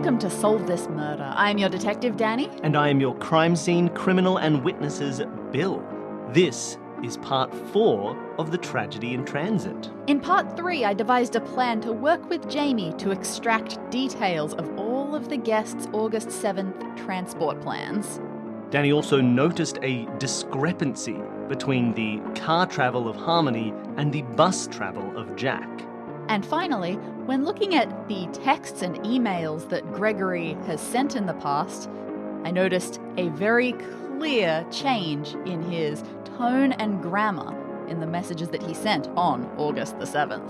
welcome to Solve This Murder. I am your detective, Dani. And I am your crime scene criminal and witnesses, Bill. This is part 4 of the tragedy in transit. In part 3, I devised a plan to work with Jamie to extract details of all of the guests' August 7th transport plans. Dani also noticed a discrepancy between the car travel of Harmony and the bus travel of Jack. And finally, when looking at the texts and emails that Gregory has sent in the past, I noticed a very clear change in his tone and grammar in the messages that he sent on August the 7th.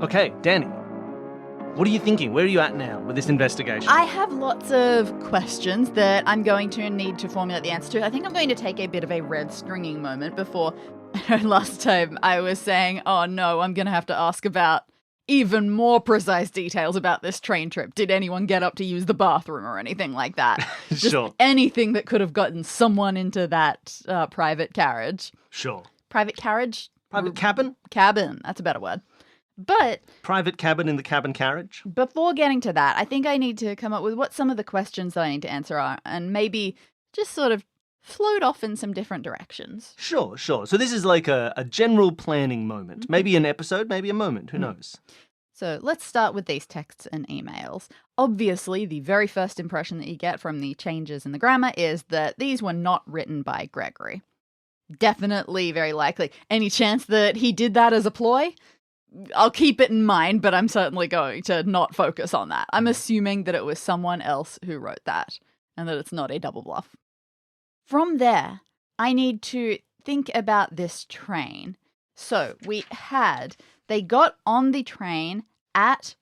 Okay, Dani, what are you thinking? Where are you at now with this investigation? I have lots of questions that I'm going to need to formulate the answer to. I think I'm going to take a bit of a red stringing moment before. Last time I was saying, oh no, I'm going to have to ask about even more precise details about this train trip. Did anyone get up to use the bathroom or anything like that? Sure. Just anything that could have gotten someone into that private carriage. Sure. Private carriage? Private cabin? Cabin. That's a better word. But Private cabin in the cabin carriage? before getting to that, I think I need to come up with what some of the questions that I need to answer are and maybe just sort of float off in some different directions. Sure. So this is like a general planning moment. Maybe an episode, maybe a moment. Who knows? So let's start with these texts and emails. Obviously, the very first impression that you get from the changes in the grammar is that these were not written by Gregory. Definitely, very likely. Any chance that he did that as a ploy? I'll keep it in mind, but I'm certainly going to not focus on that. I'm assuming that it was someone else who wrote that and that it's not a double bluff. From there, I need to think about this train. So they got on the train at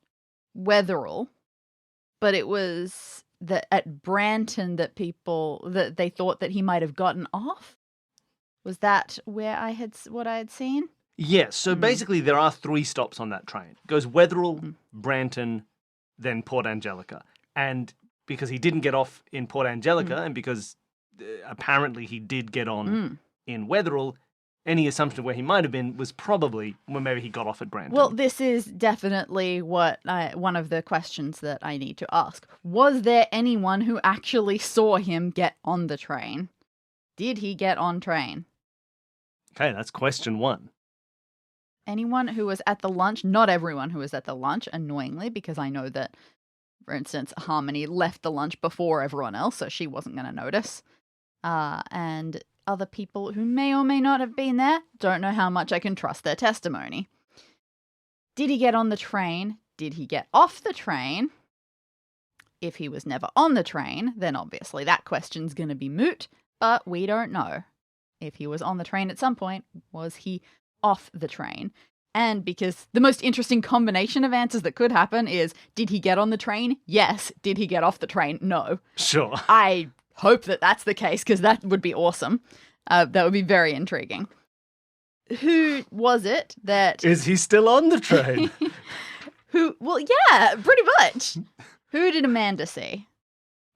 Wetherell, but it was at Branton that they thought that he might have gotten off. Was that what I had seen? Yes, so basically there are 3 stops on that train. It goes Wetherell, Branton, then Port Angelica. And because he didn't get off in Port Angelica, and because apparently he did get on in Wetherell, any assumption of where he might have been was probably when maybe he got off at Branton. Well, this is definitely one of the questions that I need to ask. Was there anyone who actually saw him get on the train? Did he get on train? Okay, that's question 1. Anyone who was at the lunch, not everyone who was at the lunch, annoyingly, because I know that, for instance, Harmony left the lunch before everyone else, so she wasn't going to notice. And other people who may or may not have been there, don't know how much I can trust their testimony. Did he get on the train? Did he get off the train? If he was never on the train, then obviously that question's going to be moot, but we don't know. If he was on the train at some point, was he off the train? And because the most interesting combination of answers that could happen is, did he get on the train? Yes. Did he get off the train? No. Sure. I hope that that's the case, because that would be awesome. That would be very intriguing. Who was it that... Is he still on the train? Well, yeah, pretty much. Who did Amanda see?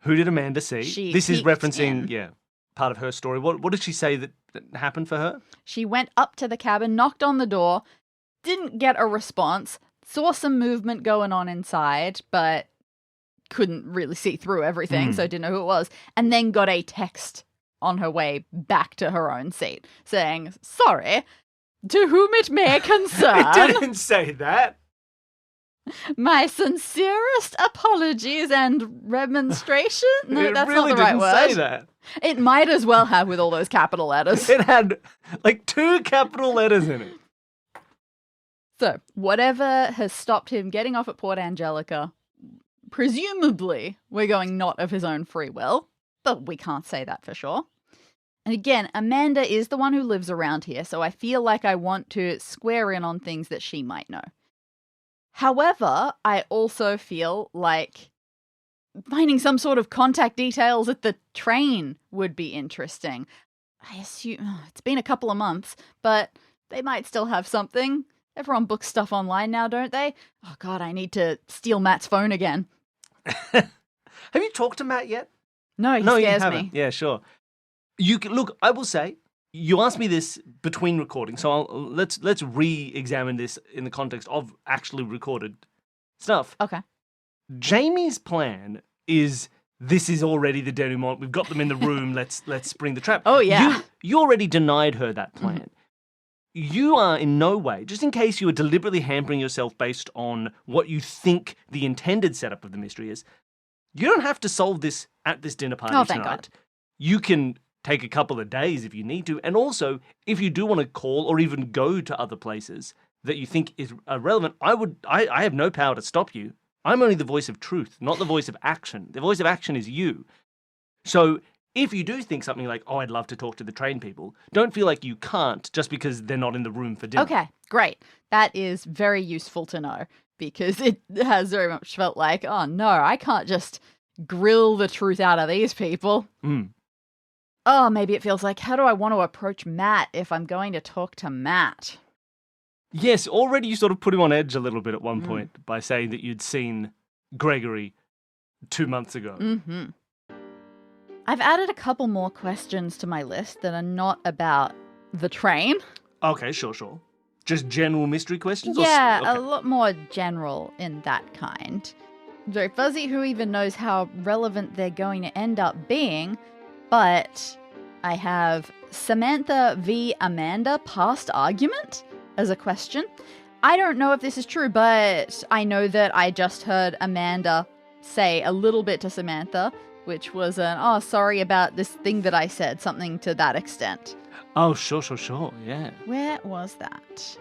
Who did Amanda see? This is referencing, part of her story. What did she say that happened for her? She went up to the cabin, knocked on the door, didn't get a response, saw some movement going on inside, but couldn't really see through everything, so didn't know who it was, and then got a text on her way back to her own seat saying, "Sorry, to whom it may concern." It didn't say that. "My sincerest apologies and remonstration." No, that's really not the right didn't word. Say that. It might as well have with all those capital letters. It had like 2 capital letters in it. So, whatever has stopped him getting off at Port Angelica, presumably we're going not of his own free will, but we can't say that for sure. And again, Amanda is the one who lives around here, so I feel like I want to square in on things that she might know. However, I also feel like finding some sort of contact details at the train would be interesting. I assume it's been a couple of months, but they might still have something. Everyone books stuff online now, don't they? Oh God, I need to steal Matt's phone again. Have you talked to Matt yet? No, he you scares haven't. me. Yeah, sure. Look, I will say, you asked me this between recording, so let's re-examine this in the context of actually recorded stuff. Okay. Jamie's plan is this is already the denouement. We've got them in the room. Let's spring the trap. Oh, yeah. You already denied her that plan. You are in no way, just in case you are deliberately hampering yourself based on what you think the intended setup of the mystery is, you don't have to solve this at this dinner party thank tonight. God. You can take a couple of days if you need to. And also, if you do want to call or even go to other places that you think is relevant, I have no power to stop you. I'm only the voice of truth, not the voice of action. The voice of action is you. So if you do think something like, oh, I'd love to talk to the train people, don't feel like you can't just because they're not in the room for dinner. Okay, great. That is very useful to know because it has very much felt like, oh no, I can't just grill the truth out of these people. Oh, maybe it feels like, how do I want to approach Matt if I'm going to talk to Matt? Yes, already you sort of put him on edge a little bit at one point by saying that you'd seen Gregory 2 months ago. Mm-hmm. I've added a couple more questions to my list that are not about the train. Okay, sure. Just general mystery questions? Yeah, Okay. a lot more general in that kind. Very fuzzy, who even knows how relevant they're going to end up being, but I have Samantha v. Amanda past argument as a question. I don't know if this is true, but I know that I just heard Amanda say a little bit to Samantha, which was oh, sorry about this thing that I said, something to that extent. Oh, sure, yeah. Where was that?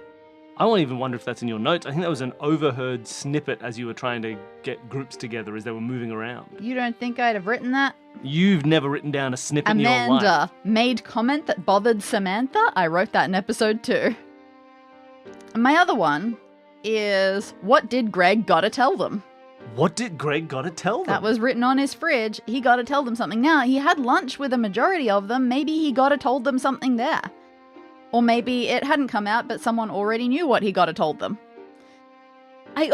I won't even wonder if that's in your notes. I think that was an overheard snippet as you were trying to get groups together as they were moving around. You don't think I'd have written that? You've never written down a snippet in your life. Amanda made comment that bothered Samantha. I wrote that in episode 2. And my other one is, what did Greg gotta tell them? What did Greg gotta tell them? That was written on his fridge. He gotta tell them something. Now, he had lunch with a majority of them. Maybe he gotta told them something there. Or maybe it hadn't come out, but someone already knew what he gotta told them. I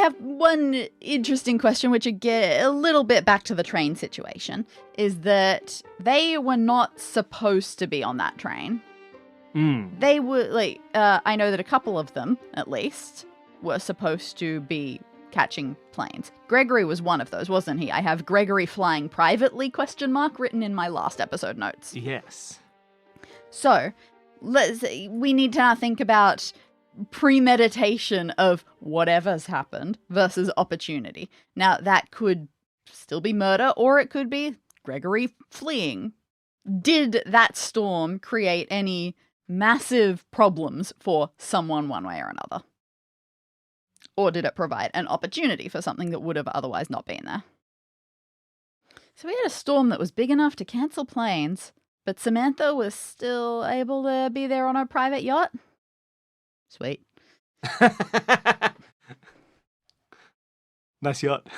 have one interesting question, which would get a little bit back to the train situation, is that they were not supposed to be on that train. They were, I know that a couple of them, at least, were supposed to be catching planes. Gregory was one of those, wasn't he? I have Gregory flying privately, ? Written in my last episode notes. Yes. So, we need to now think about premeditation of whatever's happened versus opportunity. Now, that could still be murder, or it could be Gregory fleeing. Did that storm create any massive problems for someone one way or another? Or did it provide an opportunity for something that would have otherwise not been there? So we had a storm that was big enough to cancel planes, but Samantha was still able to be there on her private yacht? Sweet. Nice yacht.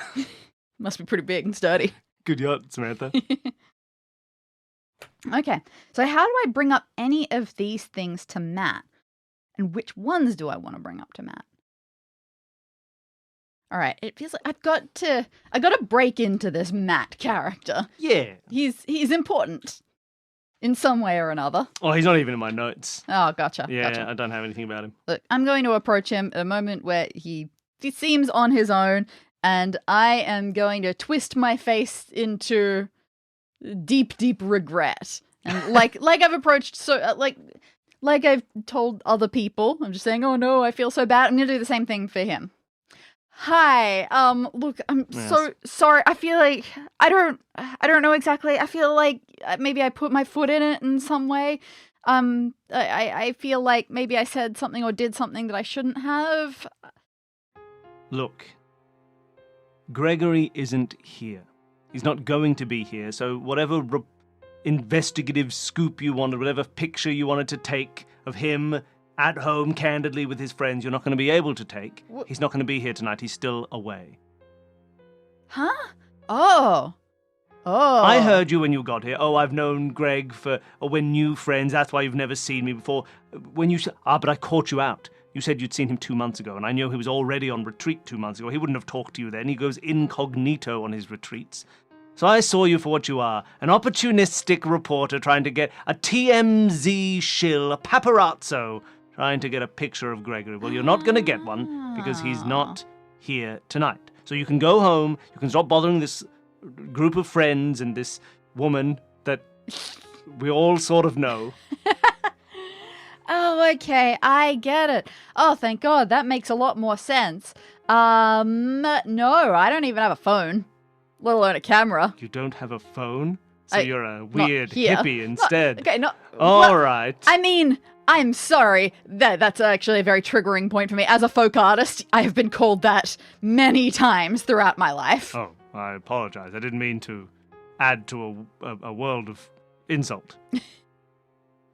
Must be pretty big and sturdy. Good yacht, Samantha. Okay, so how do I bring up any of these things to Matt? And which ones do I want to bring up to Matt? All right, it feels like I got to break into this Matt character. Yeah. He's important in some way or another. Oh, he's not even in my notes. Oh, gotcha. Yeah, gotcha. I don't have anything about him. Look, I'm going to approach him at a moment where he seems on his own, and I am going to twist my face into deep, deep regret. And like I've approached like I've told other people, I'm just saying, oh no, I feel so bad. I'm going to do the same thing for him. Hi, look, I'm so sorry. I feel like I don't know exactly. I feel like maybe I put my foot in it in some way. I feel like maybe I said something or did something that I shouldn't have. Look, Gregory isn't here. He's not going to be here, so whatever investigative scoop you wanted, whatever picture you wanted to take of him at home candidly with his friends, you're not going to be able to take. He's not going to be here tonight. He's still away. Huh? Oh. I heard you when you got here. Oh, I've known Greg we're new friends. That's why you've never seen me before. When you said, but I caught you out. You said you'd seen him 2 months ago, and I knew he was already on retreat 2 months ago. He wouldn't have talked to you then. He goes incognito on his retreats. So I saw you for what you are, an opportunistic reporter trying to get a TMZ shill, a paparazzo, trying to get a picture of Gregory. Well, you're not going to get one because he's not here tonight. So you can go home, you can stop bothering this group of friends and this woman that we all sort of know. Oh, okay, I get it. Oh, thank God, that makes a lot more sense. No, I don't even have a phone, let alone a camera. You don't have a phone? So you're a weird here. hippie instead. Okay, no. All right. I mean, I'm sorry. That's actually a very triggering point for me. As a folk artist, I have been called that many times throughout my life. Oh, I apologize. I didn't mean to add to a world of insult.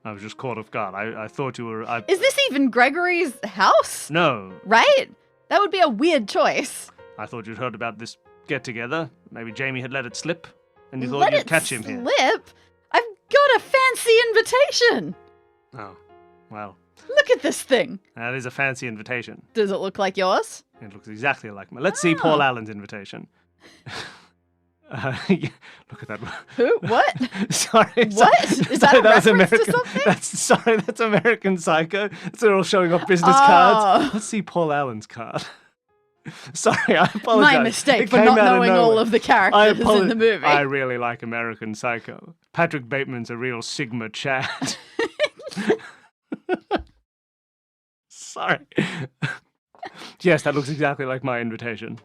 I was just caught off guard. I thought you were... Is this even Gregory's house? No. Right? That would be a weird choice. I thought you'd heard about this get-together. Maybe Jamie had let it slip, and you thought you'd catch him here. Slip? I've got a fancy invitation. Oh, well. Look at this thing. That is a fancy invitation. Does it look like yours? It looks exactly like mine. Let's see Paul Allen's invitation. Yeah, look at that. Who? What? Sorry. What? Is that a reference American, to something? That's American Psycho. They're all showing off business cards. Let's see Paul Allen's card. Sorry, I apologize. My mistake for not knowing all of the characters in the movie. I really like American Psycho. Patrick Bateman's a real Sigma Chad. Sorry. Yes, that looks exactly like my invitation.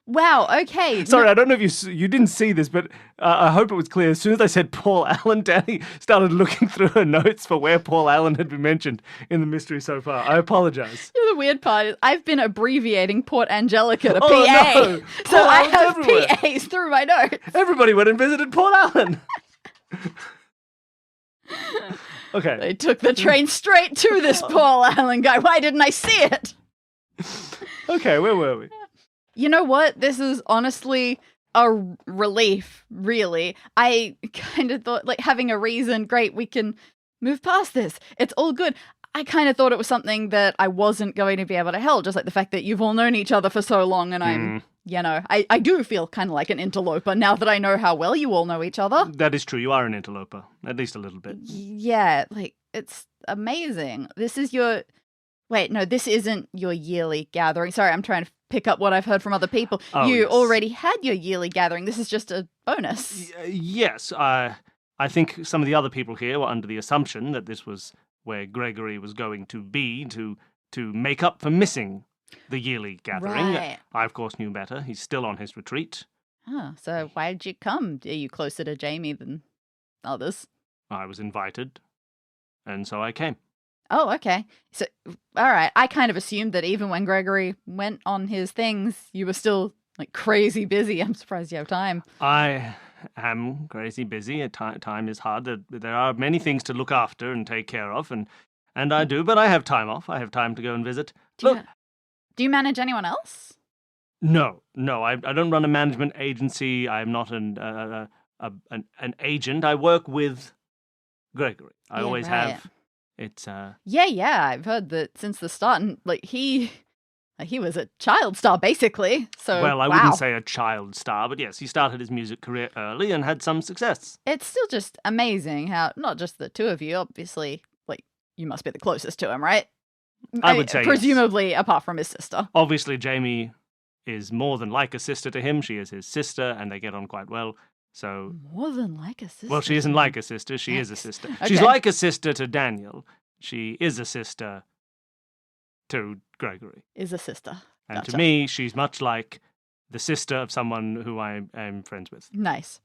Wow, okay. Sorry, I don't know if you didn't see this, but I hope it was clear. As soon as I said Paul Allen, Dani started looking through her notes for where Paul Allen had been mentioned in the mystery so far. I apologize. The weird part is I've been abbreviating Port Angelica to PA. No. So I have everywhere. PAs through my notes. Everybody went and visited Paul Allen. Okay. They took the train straight to this Paul Allen guy. Why didn't I see it? Okay, where were we? You know what? This is honestly a relief, really. I kind of thought, like, having a reason, great, we can move past this. It's all good. I kind of thought it was something that I wasn't going to be able to help, just like the fact that you've all known each other for so long, and I'm, you know, I do feel kind of like an interloper now that I know how well you all know each other. That is true. You are an interloper, at least a little bit. Yeah, like, it's amazing. This is your... Wait, no, this isn't your yearly gathering. Sorry, I'm trying to pick up what I've heard from other people. Oh, you yes. already had your yearly gathering. This is just a bonus. Yes, I think some of the other people here were under the assumption that this was where Gregory was going to be to make up for missing the yearly gathering. Right. I, of course, knew better. He's still on his retreat. Oh, so why did you come? Are you closer to Jamie than others? I was invited, and so I came. Oh, okay. So, all right. I kind of assumed that even when Gregory went on his things, you were still, like, crazy busy. I'm surprised you have time. I am crazy busy. Time is hard. There are many things to look after and take care of, and I do, but I have time off. I have time to go and visit. Do you manage anyone else? No. I don't run a management agency. I am not an agent. I work with Gregory. I always have. It's Yeah, I've heard that since the start, and like he was a child star basically. So well, I wouldn't say a child star, but yes, he started his music career early and had some success. It's still just amazing how not just the two of you, obviously, like you must be the closest to him, right? I would say presumably yes. Apart from his sister. Obviously, Jamie is more than like a sister to him. She is his sister, and they get on quite well. So more than like a sister. Well, she isn't like a sister. She is a sister. Okay. She's like a sister to Daniel. She is a sister to Gregory. Is a sister. And Gotcha. to me, she's much like the sister of someone who I am friends with. Nice.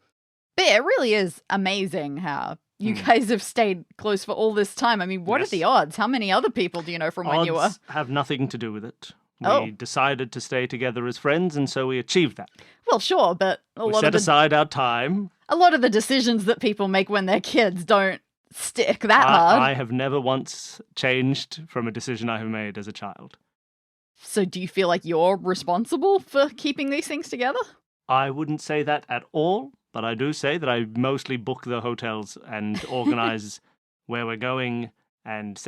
But it really is amazing how you guys have stayed close for all this time. I mean, what are the odds? How many other people do you know from when you were? Odds have nothing to do with it. We decided to stay together as friends, and so we achieved that. Well, sure, but we set aside our time. A lot of the decisions that people make when they're kids don't stick that hard. I have never once changed from a decision I have made as a child. So do you feel like you're responsible for keeping these things together? I wouldn't say that at all, but I do say that I mostly book the hotels and organize where we're going and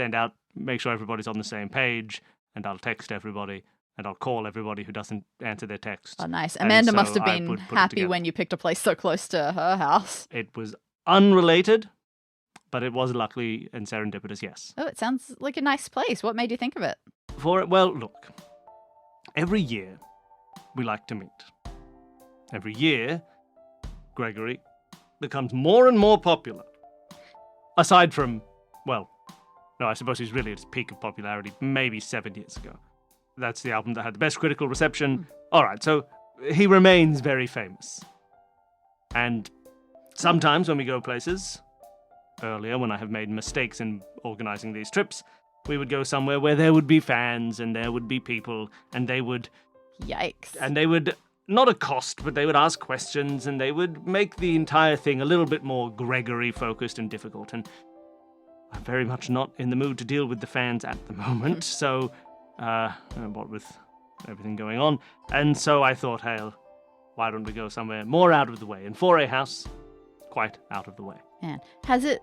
make sure everybody's on the same page, and I'll text everybody. and I'll call everybody who doesn't answer their texts. Oh, nice. And Amanda so must have I been would put it happy together. when you picked a place so close to her house. It was unrelated, but it was luckily and serendipitous, yes. Oh, it sounds like a nice place. What made you think of it? Well, look, every year we like to meet. Every year, Gregory becomes more and more popular. Aside from, well, no, I suppose he's really at his peak of popularity maybe 7 years ago. That's the album that had the best critical reception. All right, so he remains very famous. And sometimes when we go places, earlier when I have made mistakes in organizing these trips, we would go somewhere where there would be fans and there would be people and they would Yikes. not accost, but they would ask questions and they would make the entire thing a little bit more Gregory focused and difficult. And I'm very much not in the mood to deal with the fans at the moment. So, what with everything going on. And so I thought, hey, why don't we go somewhere more out of the way? And for a house, quite out of the way. Man, has it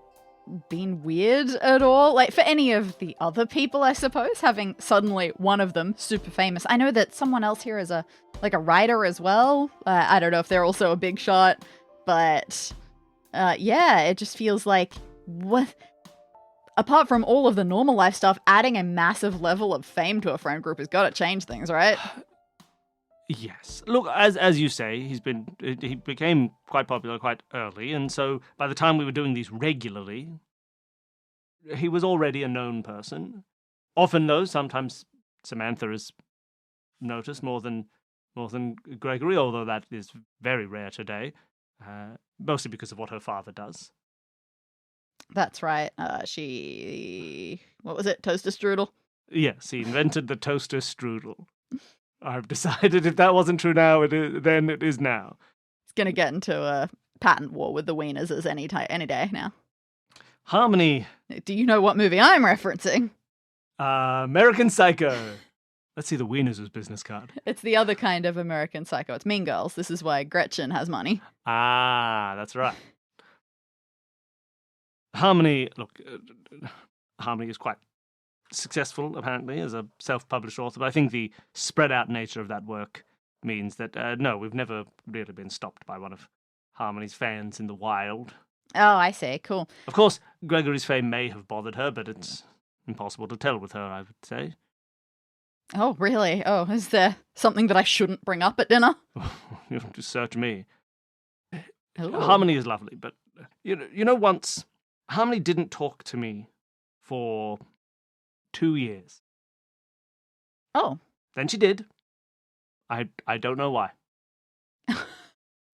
been weird at all? Like, for any of the other people, I suppose, having suddenly one of them super famous. I know that someone else here is a writer as well. I don't know if they're also a big shot, but yeah, it just feels like, what? Apart from all of the normal life stuff, adding a massive level of fame to a friend group has got to change things, right? Yes. Look, as you say, he became quite popular quite early, and so by the time we were doing these regularly, he was already a known person. Often, though, sometimes Samantha is noticed more than Gregory, although that is very rare today, mostly because of what her father does. That's right. What was it? Toaster strudel? Yes, he invented the toaster strudel. I've decided if that wasn't true now, then it is now. It's going to get into a patent war with the Wieners any day now. Harmony. Do you know what movie I'm referencing? American Psycho. Let's see the Wieners' business card. It's the other kind of American Psycho. It's Mean Girls. This is why Gretchen has money. Ah, that's right. Harmony, look, Harmony is quite successful, apparently, as a self-published author, but I think the spread-out nature of that work means that, no, we've never really been stopped by one of Harmony's fans in the wild. Oh, I see. Cool. Of course, Gregory's fame may have bothered her, but it's impossible to tell with her, I would say. Oh, really? Oh, is there something that I shouldn't bring up at dinner? You don't just search me. Ooh. Harmony is lovely, but, you know, once Harmony didn't talk to me for 2 years. Oh. Then she did. I don't know why.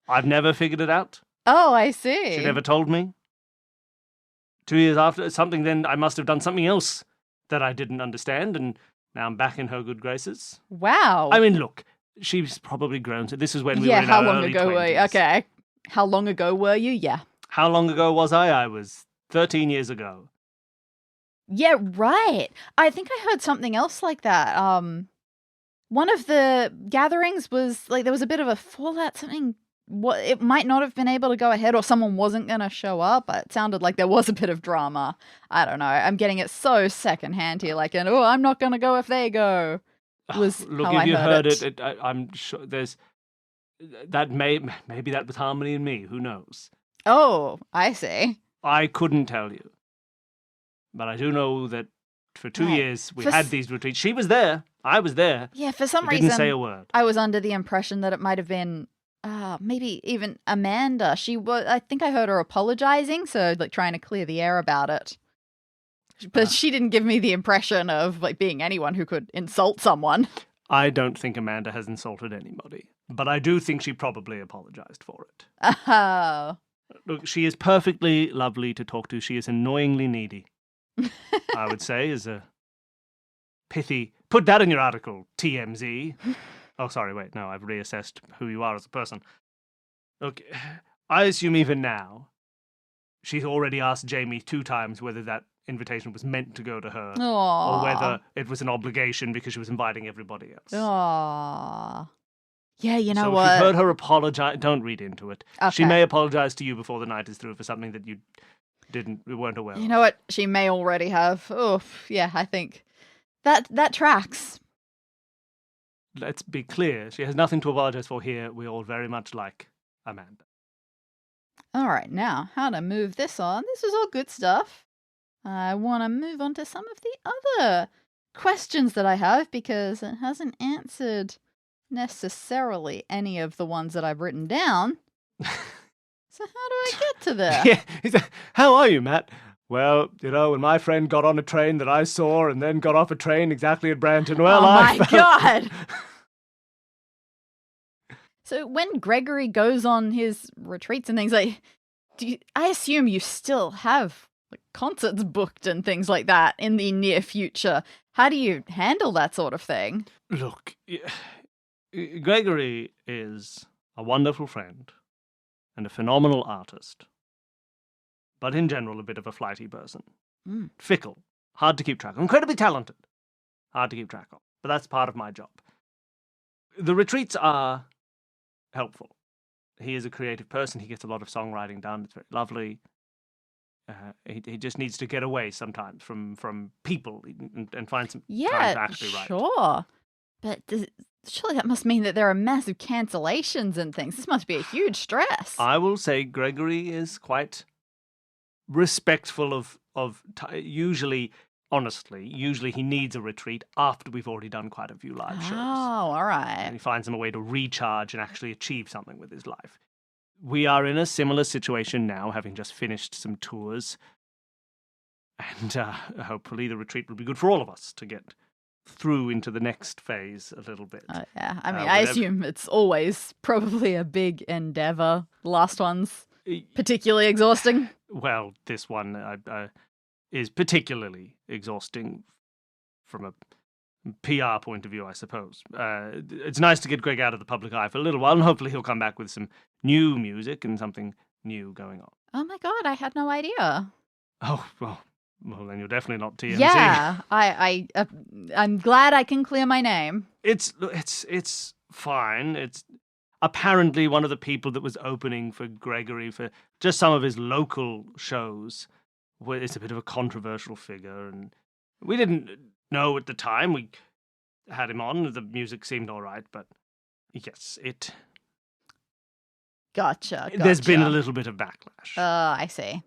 I've never figured it out. Oh, I see. She never told me. 2 years after, then I must have done something else that I didn't understand, and now I'm back in her good graces. Wow. I mean, look, she's probably grown to... This is when we were in how our long early ago 20s. were you? Okay. How long ago were you? Yeah. How long ago was I? I was 13 years ago. Yeah, right. I think I heard something else like that. One of the gatherings was like there was a bit of a fallout, something. It might not have been able to go ahead, or someone wasn't going to show up. It sounded like there was a bit of drama. I don't know. I'm getting it so secondhand here, like, I'm not going to go if they go. Was look, how if I you heard it, I'm sure there's that maybe that was Harmony and me. Who knows? Oh, I see. I couldn't tell you. But I do know that for 2 Right. years we had these retreats. She was there. I was there. Yeah, for some We reason, didn't say a word. I was under the impression that it might have been, maybe even Amanda. I think I heard her apologizing, so like trying to clear the air about it. But she didn't give me the impression of like being anyone who could insult someone. I don't think Amanda has insulted anybody, but I do think she probably apologized for it. Oh. Look, she is perfectly lovely to talk to. She is annoyingly needy. I would say, is a pithy... Put that in your article, TMZ. Oh, sorry, wait, no, I've reassessed who you are as a person. Look, I assume even now, she's already asked Jamie 2 times whether that invitation was meant to go to her, Aww. or whether it was an obligation because she was inviting everybody else. Aww. Yeah, you know so what? if you've heard her apologize, don't read into it. Okay. She may apologize to you before the night is through for something that you weren't aware of. You know what? She may already have. Oh, yeah, I think that tracks. let's be clear, she has nothing to apologize for here. We all very much like Amanda. All right, now, how to move this on. This was all good stuff. I want to move on to some of the other questions that I have because it hasn't answered necessarily any of the ones that I've written down. So how do I get to there? Yeah, how are you, Matt? Well, when my friend got on a train that I saw and then got off a train exactly at Branton, well, my God! So when Gregory goes on his retreats and things, like, I assume you still have concerts booked and things like that in the near future. How do you handle that sort of thing? Look, Gregory is a wonderful friend and a phenomenal artist, but in general a bit of a flighty person. Fickle, hard to keep track of, incredibly talented, hard to keep track of, but that's part of my job. The retreats are helpful. He is a creative person. He gets a lot of songwriting done. It's very lovely. He just needs to get away sometimes from people and find some time to actually write. Sure. But surely that must mean that there are massive cancellations and things. This must be a huge stress. I will say Gregory is quite respectful of usually he needs a retreat after we've already done quite a few live shows. Oh, all right. And he finds him a way to recharge and actually achieve something with his life. We are in a similar situation now, having just finished some tours. And hopefully the retreat will be good for all of us to get through into the next phase a little bit. Yeah, I mean, I assume it's always probably a big endeavor. The last one's particularly exhausting. Well, this one is particularly exhausting from a PR point of view, I suppose. It's nice to get Greg out of the public eye for a little while, and hopefully he'll come back with some new music and something new going on. Oh my God, I had no idea. Oh, well, then you're definitely not TMZ. Yeah, I'm glad I can clear my name. It's fine. It's apparently one of the people that was opening for Gregory for just some of his local shows. It's a bit of a controversial figure, and we didn't know at the time. We had him on. The music seemed all right, but yes, Gotcha. There's been a little bit of backlash. I see.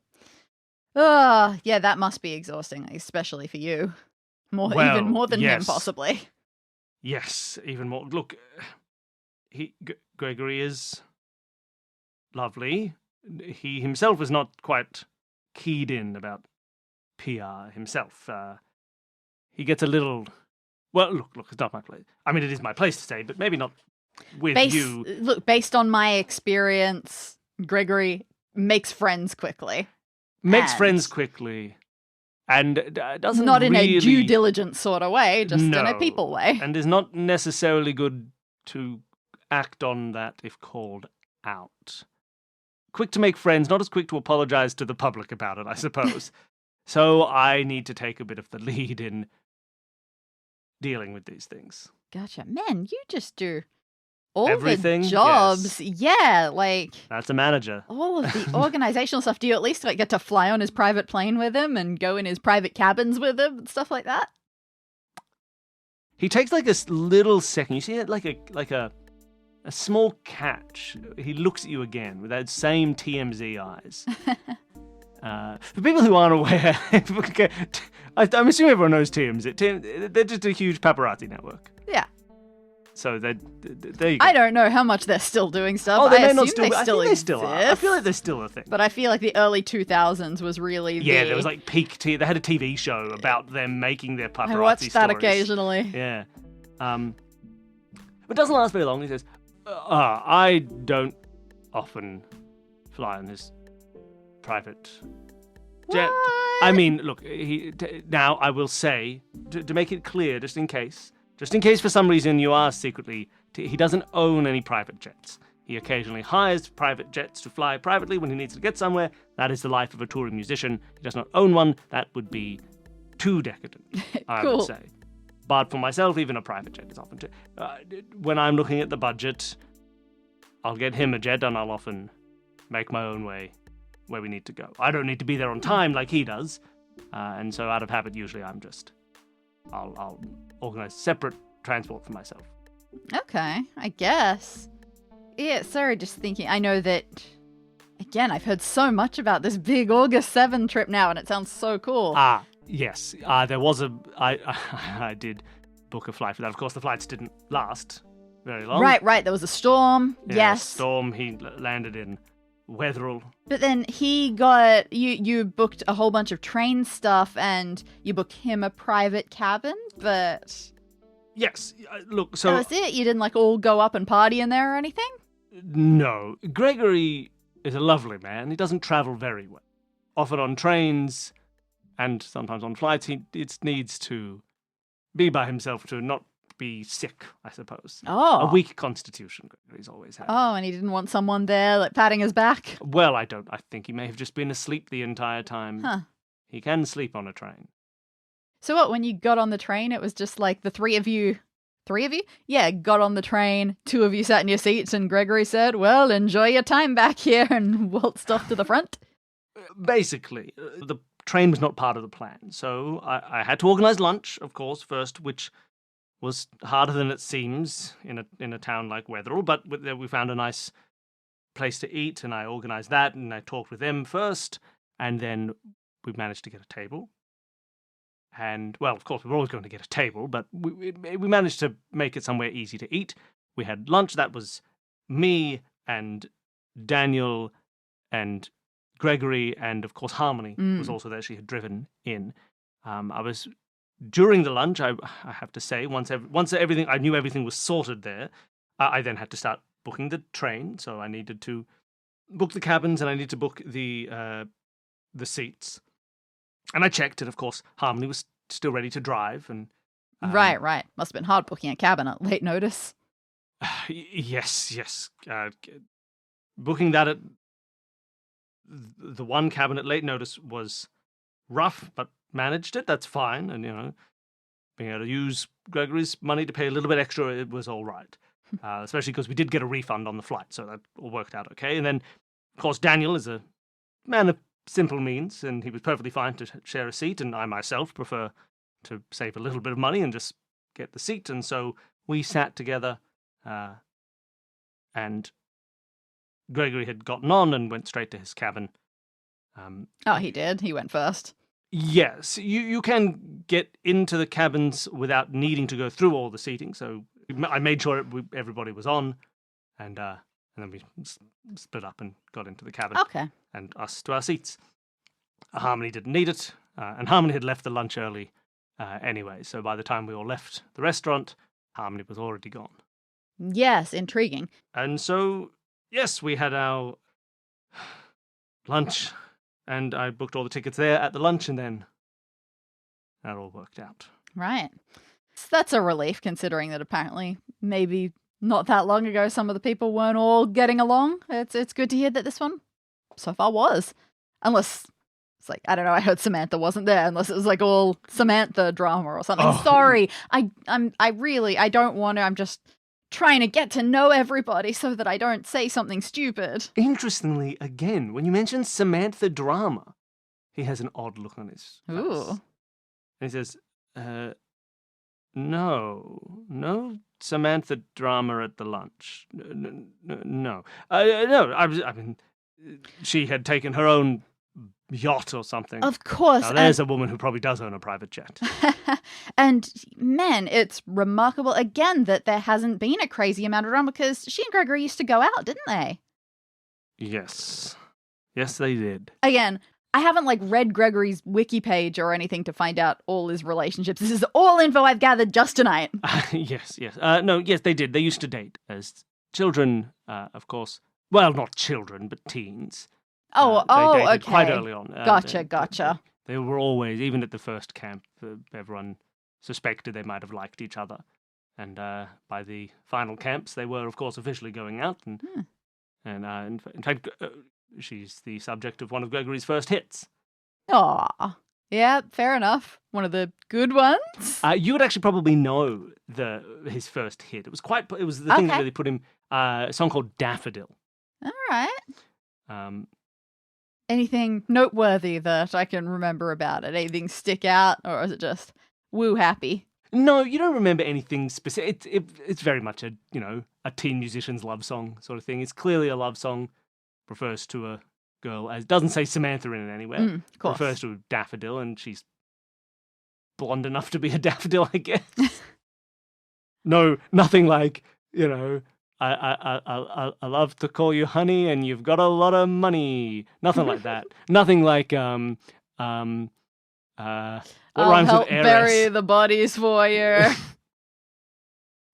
Yeah, that must be exhausting, especially for you. Even more than him, possibly. Yes, even more. Look, Gregory is lovely. He himself is not quite keyed in about PR himself. He gets a little... Well, look, it's not my place. I mean, it is my place to say, but maybe not with you. Look, based on my experience, Gregory makes friends quickly. And doesn't not in really... a due diligence sort of way, just in a people way. And is not necessarily good to act on that if called out. Quick to make friends, not as quick to apologize to the public about it, I suppose. So I need to take a bit of the lead in dealing with these things. Gotcha. Man, you just do all everything, the jobs. Yes. Yeah, like... That's a manager. All of the organizational stuff. Do you at least get to fly on his private plane with him and go in his private cabins with him and stuff like that? He takes a little second. You see it like a small catch. He looks at you again with that same TMZ eyes. For people who aren't aware, I'm assuming everyone knows TMZ. They're just a huge paparazzi network. Yeah. So there you go. I don't know how much they're still doing stuff. Oh, I not assume still. they I still think they exist. still are. I feel like they're still a thing. But I feel like the early 2000s was really there was peak. They had a TV show about them making their paparazzi I watched that stories. occasionally. Yeah. But it doesn't last very long. He says, I don't often fly on his private jet. What? I mean, look, now I will say, to make it clear, just in case for some reason you are secretly, he doesn't own any private jets. He occasionally hires private jets to fly privately when he needs to get somewhere. That is the life of a touring musician. He does not own one. That would be too decadent, I would say. But for myself, even a private jet is often too... when I'm looking at the budget, I'll get him a jet and I'll often make my own way where we need to go. I don't need to be there on time like he does. And so out of habit, usually I'll organize separate transport for myself. Okay, I guess. Yeah, sorry, just thinking. I know that, again, I've heard so much about this big August 7 trip now, and it sounds so cool. Yes. There was I did book a flight for that. Of course, the flights didn't last very long. Right. There was a storm. Yeah, Yes. storm. He landed in Wetherell. But then he got, you booked a whole bunch of train stuff, and you booked him a private cabin, but... Yes. Look, so... That was it? You didn't, like, all go up and party in there or anything? No. Gregory is a lovely man. He doesn't travel very well. Often on trains and sometimes on flights, he needs to be by himself to not be sick, I suppose. Oh. A weak constitution, Gregory's always had. Oh, and he didn't want someone there, like, patting his back? Well, I think he may have just been asleep the entire time. Huh. He can sleep on a train. So what, when you got on the train, it was just like the three of you? Yeah, got on the train, two of you sat in your seats, and Gregory said, well, enjoy your time back here, and waltzed off to the front? Basically, the train was not part of the plan, so I had to organise lunch, of course, first, which was harder than it seems in a town like Wetherell, but we found a nice place to eat, and I organised that, and I talked with them first, and then we managed to get a table. And, well, of course, we were always going to get a table, but we managed to make it somewhere easy to eat. We had lunch. That was me and Daniel and Gregory, and, of course, Harmony was also there. She had driven in. During the lunch, I have to say, once everything, I knew everything was sorted there, I then had to start booking the train. So I needed to book the cabins, and I needed to book the seats. And I checked, and of course, Harmony was still ready to drive. And Right. Must have been hard booking a cabin at late notice. Yes. Booking that at the one cabin at late notice was rough, but managed it. That's fine. And, being able to use Gregory's money to pay a little bit extra, it was all right. Especially because we did get a refund on the flight, so that all worked out okay. And then, of course, Daniel is a man of simple means, and he was perfectly fine to share a seat, and I myself prefer to save a little bit of money and just get the seat. And so we sat together, and Gregory had gotten on and went straight to his cabin. He did? He went first? Yes. You can get into the cabins without needing to go through all the seating, so I made sure everybody was on, and then we split up and got into the cabin. Okay. And us to our seats. Harmony didn't need it, and Harmony had left the lunch early anyway, so by the time we all left the restaurant, Harmony was already gone. Yes, intriguing. And so, yes, we had our lunch, and I booked all the tickets there at the lunch, and then that all worked out. Right. So that's a relief, considering that apparently maybe not that long ago some of the people weren't all getting along. It's good to hear that this one so far was. Unless it's like, I don't know, I heard Samantha wasn't there, unless it was like all Samantha drama or something. Oh. Sorry. I don't want to, I'm just trying to get to know everybody so that I don't say something stupid. Interestingly, again, when you mention Samantha drama, he has an odd look on his face. Ooh. And he says, no Samantha drama at the lunch. No. I mean, she had taken her own yacht or something. Of course. Now, there's a woman who probably does own a private jet. And, man, it's remarkable, again, that there hasn't been a crazy amount of drama, because she and Gregory used to go out, didn't they? Yes. Yes, they did. Again, I haven't, read Gregory's wiki page or anything to find out all his relationships. This is all info I've gathered just tonight. Yes. Yes, they did. They used to date as children, of course. Well, not children, but teens. They dated okay. quite early on. Gotcha. They were always, even at the first camp, everyone suspected they might have liked each other. And by the final camps, they were, of course, officially going out. And in fact, she's the subject of one of Gregory's first hits. Aw. Yeah, fair enough. One of the good ones. You would actually probably know his first hit. It was the thing that really put him, a song called Daffodil. All right. Anything noteworthy that I can remember about it? Anything stick out, or is it just woo happy? No, you don't remember anything specific. It's very much a teen musician's love song sort of thing. It's clearly a love song, refers to a girl as doesn't say Samantha in it anywhere. Of course. Refers to a daffodil, and she's blonde enough to be a daffodil, I guess. No, nothing like I love to call you honey, and you've got a lot of money. Nothing like that. Nothing like what rhymes I'll with help heiress? bury the bodies for you.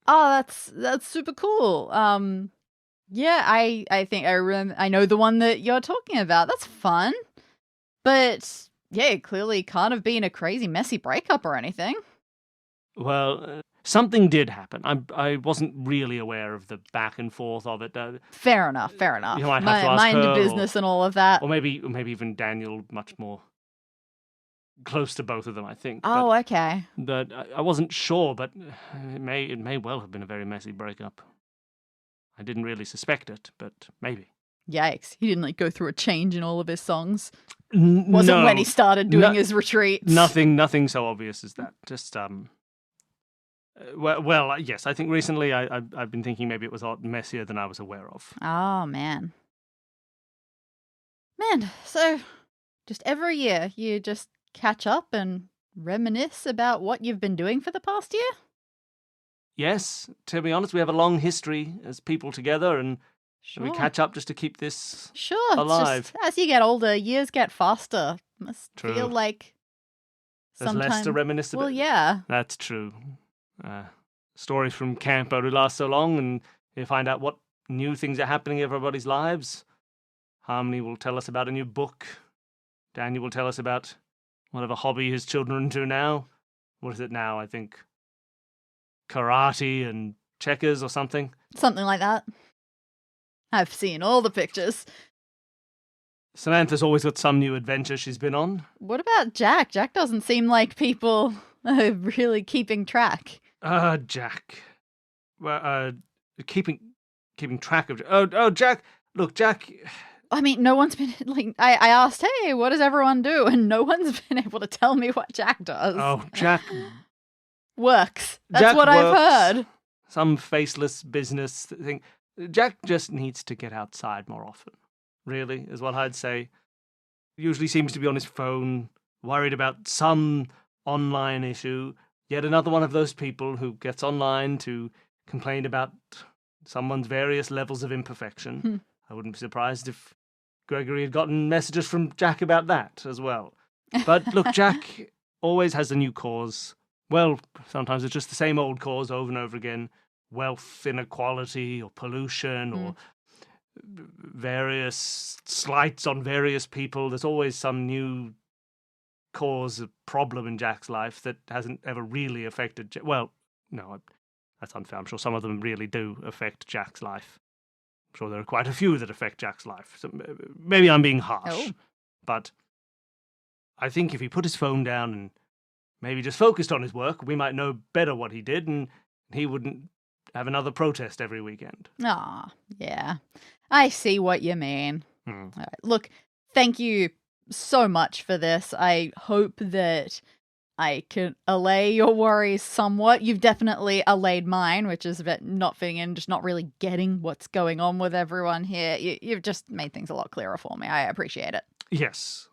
Oh, that's super cool. Yeah, I think I know the one that you're talking about. That's fun. But yeah, it clearly can't have been a crazy messy breakup or anything. Well, something did happen. I wasn't really aware of the back and forth of it. Fair enough. You might have to ask Mind her, business and all of that. or maybe even Daniel, much more close to both of them, I think. Oh, okay. But I wasn't sure, but it may well have been a very messy breakup. I didn't really suspect it, but maybe. Yikes. He didn't go through a change in all of his songs. Wasn't No, when he started doing his retreats. nothing so obvious as that. Just well, yes. I think recently I've been thinking maybe it was a lot messier than I was aware of. Oh, man. So just every year you just catch up and reminisce about what you've been doing for the past year? Yes, to be honest, we have a long history as people together, and Sure. we catch up just to keep this Sure. alive. Just, as you get older, years get faster. Must True. feel like There's less to reminisce about. Well, yeah. That's true. Stories from camp only last so long, and you find out what new things are happening in everybody's lives. Harmony will tell us about a new book. Daniel will tell us about whatever hobby his children are into now. What is it now? I think karate and checkers or something. Something like that. I've seen all the pictures. Samantha's always got some new adventure she's been on. What about Jack? Jack doesn't seem like people are really keeping track. Jack. Well, keeping track of. Oh, Jack. Look, Jack. I mean, no one's been I asked, hey, what does everyone do? And no one's been able to tell me what Jack does. Oh, Jack works. That's Jack what I've works. heard. Some faceless business thing. Jack just needs to get outside more often. Really, is what I'd say. Usually seems to be on his phone, worried about some online issue. Yet another one of those people who gets online to complain about someone's various levels of imperfection. I wouldn't be surprised if Gregory had gotten messages from Jack about that as well. But look, Jack always has a new cause. Well, sometimes it's just the same old cause over and over again. Wealth inequality or pollution or various slights on various people. There's always some new cause, a problem in Jack's life that hasn't ever really affected well, no, that's unfair. I'm sure some of them really do affect Jack's life. I'm sure there are quite a few that affect Jack's life. So maybe I'm being harsh. But I think if he put his phone down and maybe just focused on his work, we might know better what he did, and he wouldn't have another protest every weekend. Ah, yeah. I see what you mean. All right. Look, thank you so much for this. I hope that I can allay your worries somewhat. You've definitely allayed mine, which is about not fitting in, just not really getting what's going on with everyone here. You've just made things a lot clearer for me. I appreciate it. Yes.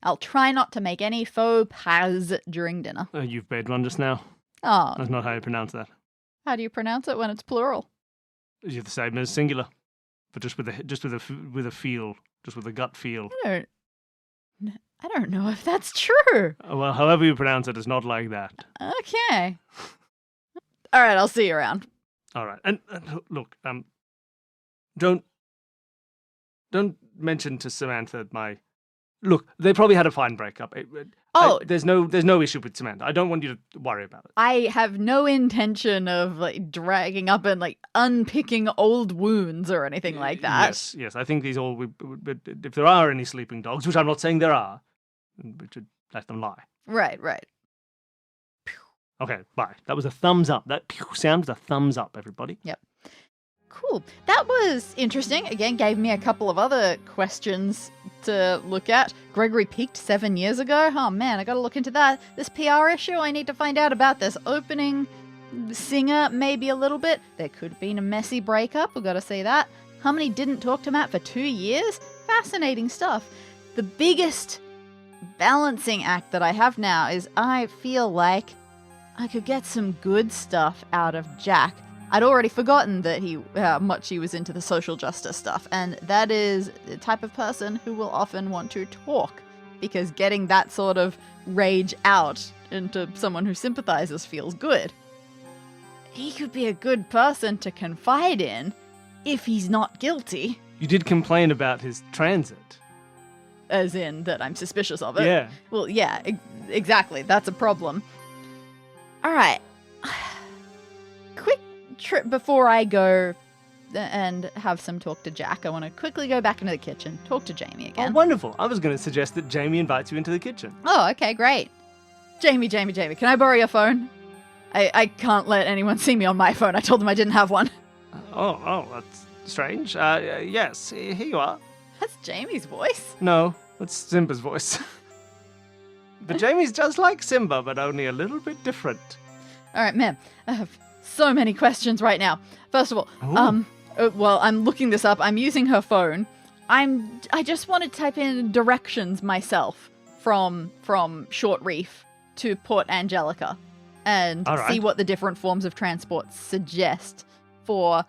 I'll try not to make any faux pas during dinner. You've made one just now. Oh, That's not how you pronounce that. how do you pronounce it when it's plural? You're the same as singular, but just with a feel, just with a gut feel. I don't know if that's true. Well, however you pronounce it, it's not like that. Okay. All right, I'll see you around. All right, and look, don't mention to Samantha my. Look, they probably had a fine breakup. There's no issue with Samantha. I don't want you to worry about it. I have no intention of dragging up and unpicking old wounds or anything like that. Yes. I think these all. If there are any sleeping dogs, which I'm not saying there are, we should let them lie. Right. Okay, bye. That was a thumbs up. That pew sound was a thumbs up, everybody. Yep. Cool. That was interesting. Again, gave me a couple of other questions to look at. Gregory peaked 7 years ago. Oh man, I gotta look into that. This PR issue, I need to find out about this. Opening singer, maybe a little bit. There could have been a messy breakup, we gotta see that. Harmony didn't talk to Matt for 2 years. Fascinating stuff. The biggest balancing act that I have now is I feel like I could get some good stuff out of Jack. I'd already forgotten that how much he was into the social justice stuff, and that is the type of person who will often want to talk, because getting that sort of rage out into someone who sympathizes feels good. He could be a good person to confide in if he's not guilty. You did complain about his transit. As in that I'm suspicious of it? Yeah. Well, yeah, exactly. That's a problem. All right. Quick trip before I go and have some talk to Jack. I want to quickly go back into the kitchen, talk to Jamie again. Oh, wonderful. I was going to suggest that Jamie invites you into the kitchen. Oh, okay, great. Jamie, can I borrow your phone? I can't let anyone see me on my phone. I told them I didn't have one. Oh, that's strange. Yes, here you are. That's Jamie's voice. No, that's Simba's voice. But Jamie's just like Simba, but only a little bit different. All right, ma'am. I have so many questions right now. First of all, well, I'm looking this up. I'm using her phone. I just want to type in directions myself from Short Reef to Port Angelica and see what the different forms of transport suggest for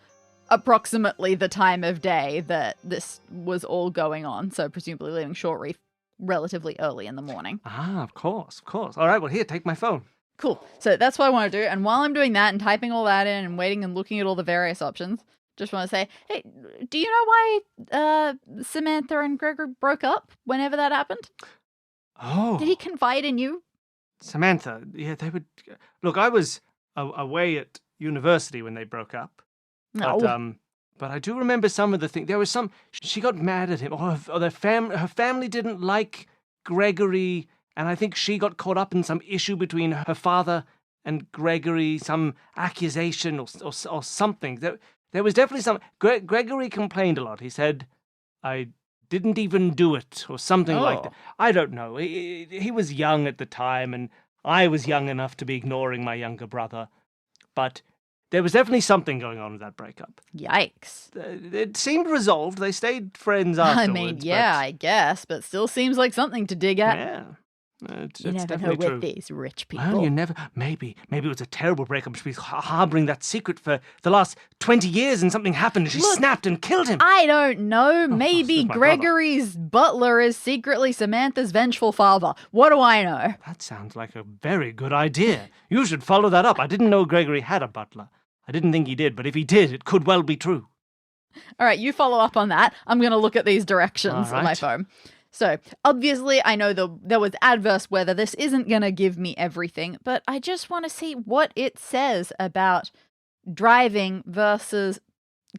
approximately the time of day that this was all going on. So presumably leaving Short Reef relatively early in the morning. Ah, of course. All right, well, here, take my phone. Cool. So that's what I want to do. And while I'm doing that and typing all that in and waiting and looking at all the various options, just want to say, hey, do you know why Samantha and Gregory broke up whenever that happened? Oh. Did he confide in you? Samantha, yeah, they would... Look, I was away at university when they broke up. No. But I do remember some of the things. There was some... She got mad at him. Or her family didn't like Gregory, and I think she got caught up in some issue between her father and Gregory, some accusation or something. There was definitely some... Gregory complained a lot. He said, I didn't even do it, or something like that. I don't know. He was young at the time, and I was young enough to be ignoring my younger brother. But... there was definitely something going on with that breakup. Yikes. It seemed resolved. They stayed friends afterwards. I mean, yeah, I guess, but still seems like something to dig at. Yeah. You it's never know definitely with true. these rich people. Well, you never... Maybe it was a terrible breakup. She was harboring that secret for the last 20 years and something happened and she snapped and killed him. I don't know. Maybe my Gregory's butler is secretly Samantha's vengeful father. What do I know? That sounds like a very good idea. You should follow that up. I didn't know Gregory had a butler. I didn't think he did, but if he did, it could well be true. All right, you follow up on that. I'm going to look at these directions on my phone. So, obviously, I know there was adverse weather. This isn't going to give me everything, but I just want to see what it says about driving versus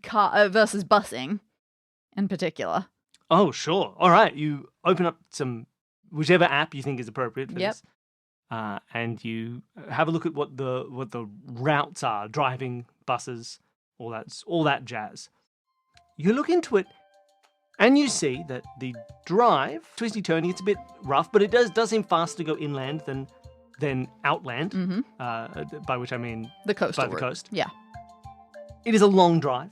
busing in particular. Oh, sure. All right, you open up whichever app you think is appropriate for this. And you have a look at what the routes are, driving, buses, all that jazz. You look into it, and you see that the drive, twisty-turny, it's a bit rough, but it does seem faster to go inland than outland, by which I mean the coastal by the route. coast. Yeah. It is a long drive,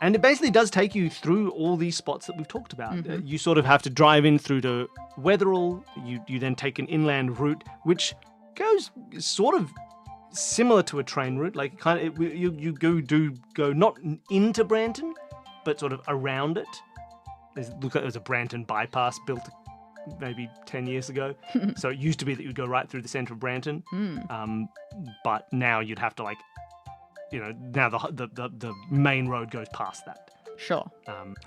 and it basically does take you through all these spots that we've talked about. You sort of have to drive in through to Wetherell. You then take an inland route, which goes sort of similar to a train route. Like you go not into Branton, but sort of around it. Looks like there's a Branton bypass built maybe 10 years ago. So it used to be that you'd go right through the centre of Branton. But now you'd have to now the main road goes past that. Sure.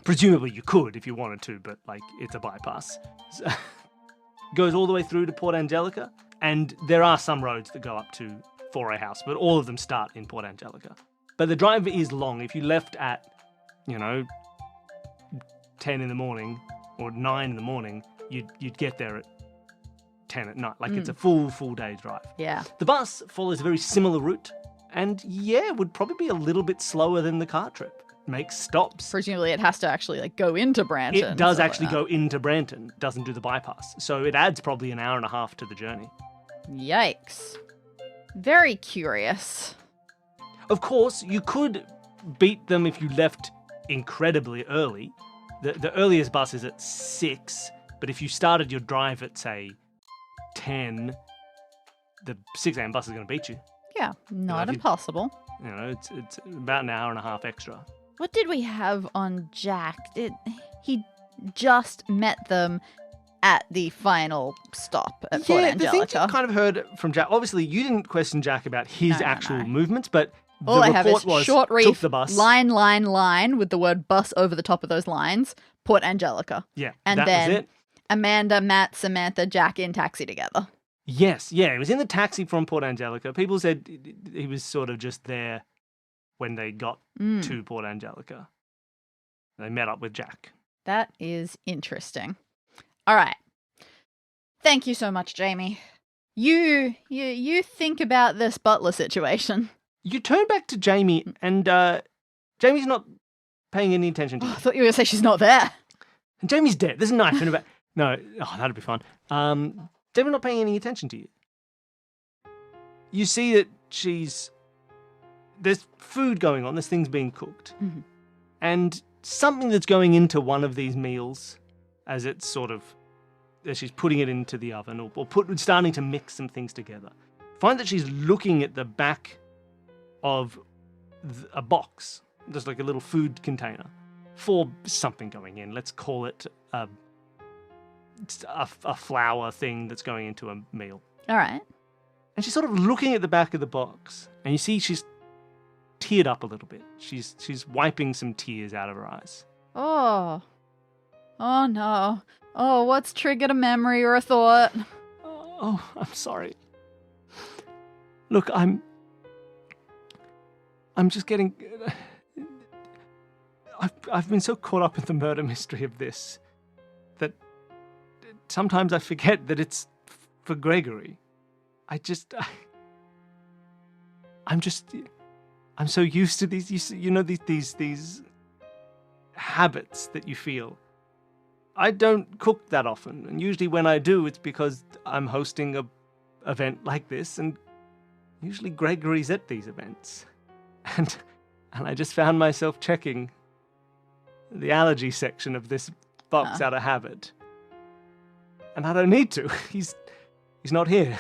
Presumably you could if you wanted to, but it's a bypass. So, goes all the way through to Port Angelica, and there are some roads that go up to Foray House, but all of them start in Port Angelica. But the drive is long. If you left at 10 in the morning or 9 in the morning, you'd get there at 10 at night. It's a full day's drive. Yeah. The bus follows a very similar route, and would probably be a little bit slower than the car trip. makes stops. Presumably it has to actually like go into Branton. It does stuff actually like go into Branton, doesn't do the bypass. So it adds probably an hour and a half to the journey. that. Yikes. Very curious. Of course, you could beat them if you left incredibly early. The earliest bus is at 6, but if you started your drive at, say, 10, the 6 a.m. bus is going to beat you. Yeah, not if you- impossible. You know, it's about an hour and a half extra. What did we have on Jack? He just met them at the final stop at Port The thing Angelica. you kind of heard from Jack, obviously you didn't question Jack about his No. actual movements, but All the I have report is was short took reef, the bus. line with the word bus over the top of those lines, Port Angelica. Yeah, And that then was it. Amanda, Matt, Samantha, Jack in taxi together. Yes, yeah, he was in the taxi from Port Angelica. People said he was sort of just there when they got to Port Angelica. They met up with Jack. That is interesting. All right. Thank you so much, Jamie. You think about this butler situation. You turn back to Jamie, and Jamie's not paying any attention to Oh, you. I thought you were going to say she's not there. And Jamie's dead. There's a knife in her back. No, that'd be fun. Jamie's not paying any attention to you. You see that there's food going on, there's things being cooked. Mm-hmm. And something that's going into one of these meals as she's putting it into the oven or starting to mix some things together. Find that she's looking at the back of a box, just like a little food container, for something going in. Let's call it a flour thing that's going into a meal. All right. And she's sort of looking at the back of the box, and you see she's teared up a little bit. She's wiping some tears out of her eyes. Oh no. Oh, what's triggered a memory or a thought? Oh, I'm sorry. Look, I'm just getting... I've been so caught up in the murder mystery of this that sometimes I forget that it's for Gregory. I'm so used to these, these habits that you feel. I don't cook that often, and usually when I do, it's because I'm hosting a event like this, and usually Gregory's at these events. And I just found myself checking the allergy section of this box out of habit. And I don't need to. He's not here.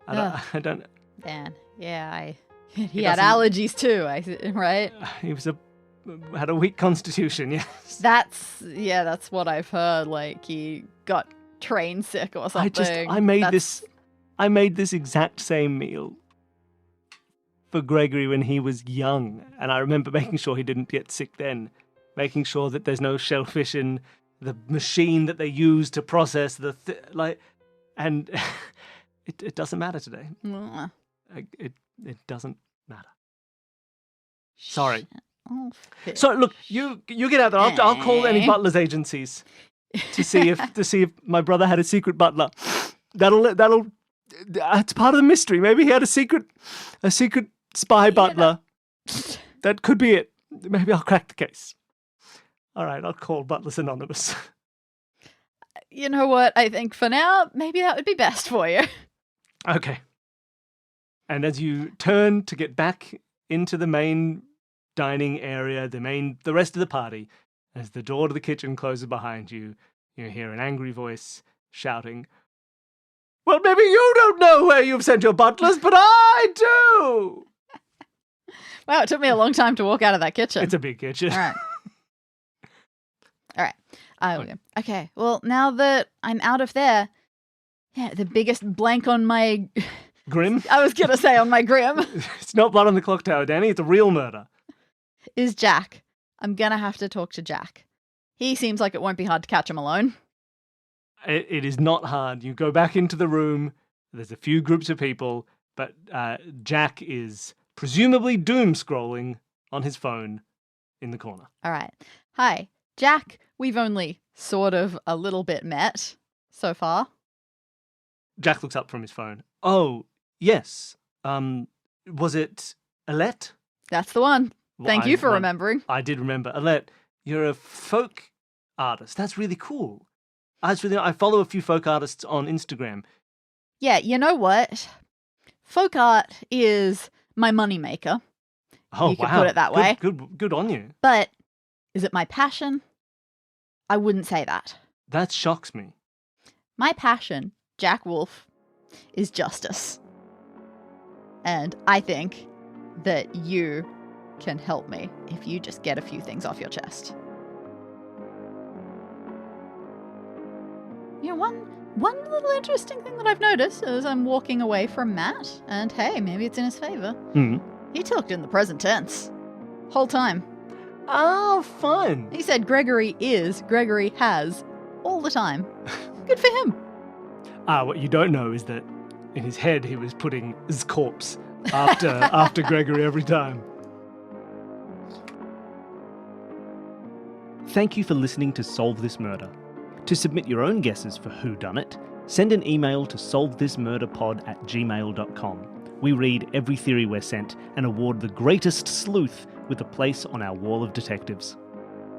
I don't. Dan, yeah, he had allergies too, right? He had a weak constitution, yes. That's what I've heard. Like he got train sick or something. I made this exact same meal for Gregory when he was young, and I remember making sure he didn't get sick then, making sure that there's no shellfish in the machine that they use to process and it doesn't matter today. It doesn't matter. Sorry. Oh, So look, you get out there. I'll call any butlers agencies to see if my brother had a secret butler. That'll it's part of the mystery. Maybe he had a secret spy butler. That could be it. Maybe I'll crack the case. All right, I'll call Butlers Anonymous. You know what? I think for now, maybe that would be best for you. Okay. And as you turn to get back into the main dining area, the rest of the party, as the door to the kitchen closes behind you, you hear an angry voice shouting, "Well, maybe you don't know where you've sent your butlers, but I do!" Wow, it took me a long time to walk out of that kitchen. It's a big kitchen. All right. Okay, well, now that I'm out of there, the biggest blank on my... Grim? I was going to say on my grim. It's not blood on the clock tower, Danny. It's a real murder. Is Jack. I'm going to have to talk to Jack. He seems like it won't be hard to catch him alone. It is not hard. You go back into the room. There's a few groups of people, but Jack is presumably doom scrolling on his phone in the corner. All right. Hi, Jack. We've only sort of a little bit met so far. Jack looks up from his phone. Oh, yes. Was it Alette? That's the one. Thank you for remembering. I did remember. Alette, you're a folk artist. That's really cool. I follow a few folk artists on Instagram. Yeah, you know what? Folk art is my moneymaker. Oh, you could put it that way. Good on you. But is it my passion? I wouldn't say that. That shocks me. My passion, Jack Wolf, is justice. And I think that you can help me if you just get a few things off your chest. You know, one little interesting thing that I've noticed as I'm walking away from Matt, and hey, maybe it's in his favor. He talked in the present tense. Whole time. Oh, fun. He said Gregory has, all the time. Good for him. What you don't know is that in his head he was putting his corpse after Gregory every time. Thank you for listening to Solve This Murder. To submit your own guesses for whodunit, send an email to solvethismurderpod@gmail.com. We read every theory we're sent and award the greatest sleuth with a place on our wall of detectives.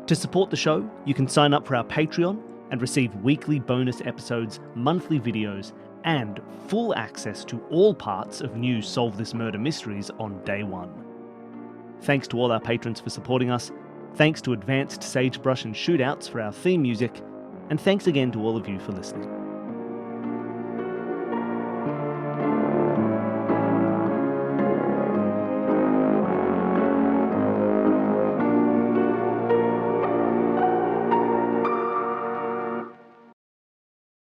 To support the show, you can sign up for our Patreon and receive weekly bonus episodes, monthly videos, and full access to all parts of new Solve This Murder mysteries on day one. Thanks to all our patrons for supporting us. Thanks to Advanced Sagebrush and Shootouts for our theme music. And thanks again to all of you for listening.